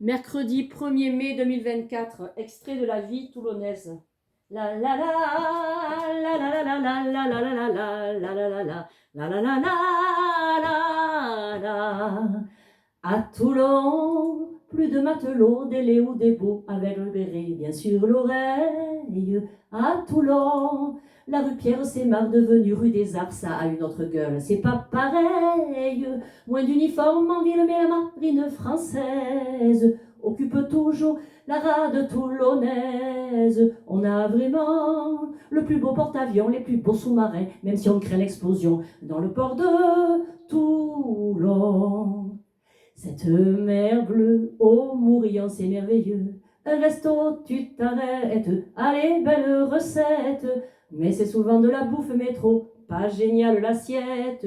Mercredi 1er mai 2024, extrait de la vie toulonnaise. La la la la la la la la la la la la la la la la la la la la. À Toulon, plus de matelots, des lait ou des beaux, avec le béret, bien sûr l'oreille. À Toulon, la rue Pierre Sémar, devenue rue des Arts, ça a une autre gueule, c'est pas pareil. Moins d'uniformes en ville, mais la marine française occupe toujours la rade toulonnaise. On a vraiment le plus beau porte-avions, les plus beaux sous-marins, même si on crée l'explosion dans le port de Toulon. Cette mer bleue, ô Mourillon, c'est merveilleux. Un resto, tu t'arrêtes, allez, belle recette. Mais c'est souvent de la bouffe métro, pas génial l'assiette.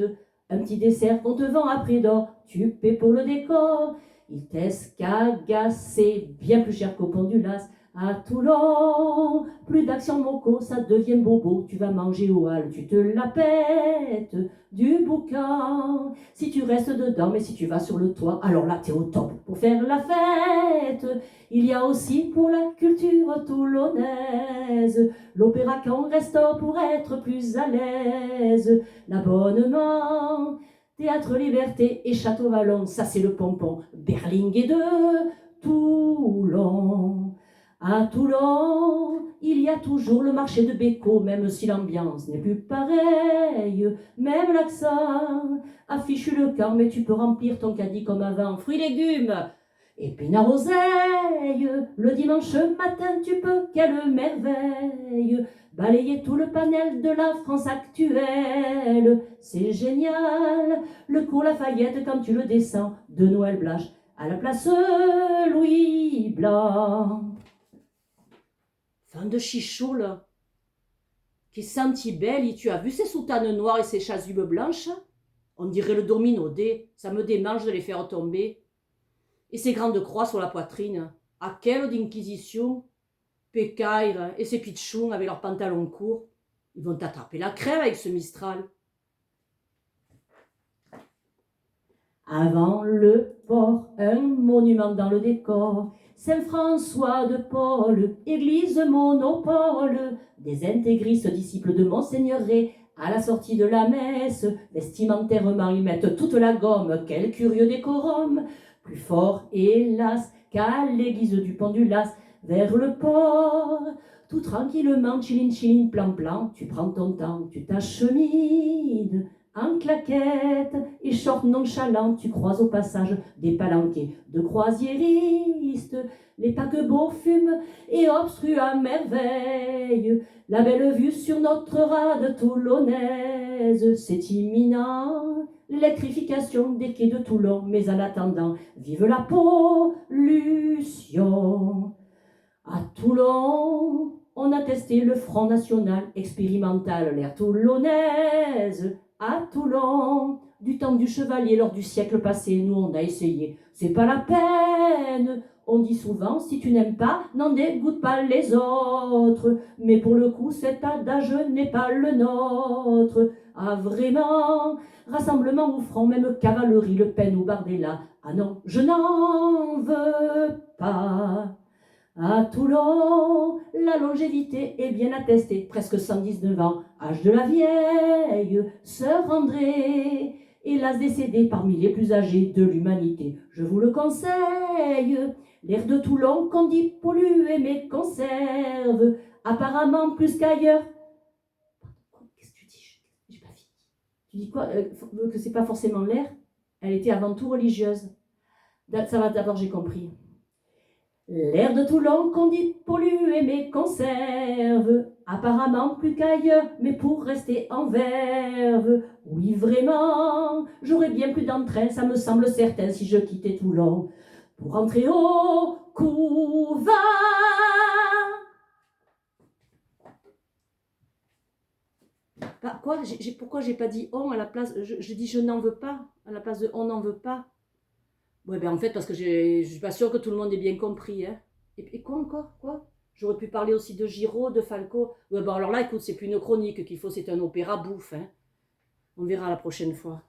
Un petit dessert qu'on te vend à prix d'or, tu paies pour le décor. Il t'escagasse, c'est bien plus cher qu'au pont du Las. À Toulon, plus d'action moco, ça devient bobo. Tu vas manger au hall, tu te la pètes du boucan. Si tu restes dedans, mais si tu vas sur le toit, alors là t'es au top pour faire la fête. Il y a aussi pour la culture toulonnaise l'opéra qu'en restaure pour être plus à l'aise. L'abonnement, Théâtre Liberté et Château Vallon, ça c'est le pompon berlinguer de Toulon. À Toulon, il y a toujours le marché de Béco, même si l'ambiance n'est plus pareille. Même l'accent affiche le camp, mais tu peux remplir ton caddie comme avant. Fruits, légumes, épinards, oseilles. Le dimanche matin, tu peux, quelle merveille, balayer tout le panel de la France actuelle. C'est génial, le cours Lafayette quand tu le descends, de Noël Blache à la place Louis Blanc. Fin de chichoule, qui sentit belle, et tu as vu ses soutanes noires et ses chasubles blanches? On dirait le dominodé, ça me démange de les faire tomber. Et ses grandes croix sur la poitrine, à quelle d'inquisition? Pécaire et ses pitchouns avec leurs pantalons courts, ils vont t'attraper la crève avec ce Mistral. Avant le port, un monument dans le décor, Saint-François de Paul, église monopole, des intégristes disciples de Monseigneur Ré, à la sortie de la messe, vestimentairement ils mettent toute la gomme, quel curieux décorum, plus fort hélas qu'à l'église du Pont du Las, vers le port, tout tranquillement, chilin chilin, plan plan, tu prends ton temps, tu t'achemines, en claquette et short nonchalant, tu croises au passage des palanquets de croisiéristes. Les paquebots fument et obstruent à merveille la belle vue sur notre rade toulonnaise. C'est imminent, l'électrification des quais de Toulon, mais en attendant, vive la pollution. À Toulon, on a testé le Front National expérimental, l'air toulonnaise. À Toulon, du temps du chevalier lors du siècle passé, nous on a essayé, c'est pas la peine. On dit souvent, si tu n'aimes pas, n'en dégoûte pas les autres. Mais pour le coup, cet adage n'est pas le nôtre. Ah vraiment, rassemblement ou front, même cavalerie, Le Pen ou Bardella. Ah non, je n'en veux pas. À Toulon, la longévité est bien attestée, presque 119 ans, âge de la vieille, sœur André, hélas décédée parmi les plus âgés de l'humanité. Je vous le conseille, l'air de Toulon qu'on dit pollué mais conserve, apparemment plus qu'ailleurs. Qu'est-ce que tu dis? J'ai pas fini. Tu dis quoi? Que c'est pas forcément l'air? Elle était avant tout religieuse. Ça va, d'abord j'ai compris. L'air de Toulon qu'on dit pollué mais conserve, apparemment plus qu'ailleurs, mais pour rester en verve. Oui vraiment, j'aurais bien plus d'entrain, ça me semble certain, si je quittais Toulon pour rentrer au couvent. Quoi? Pourquoi j'ai pas dit on à la place? Je dis je n'en veux pas à la place de on n'en veut pas. Ouais, ben en fait, parce que je suis pas sûre que tout le monde ait bien compris. Hein. Et quoi encore? Quoi? J'aurais pu parler aussi de Giraud, de Falco. Ouais, bon, alors là, écoute, c'est plus une chronique qu'il faut, c'est un opéra bouffe. Hein. On verra la prochaine fois.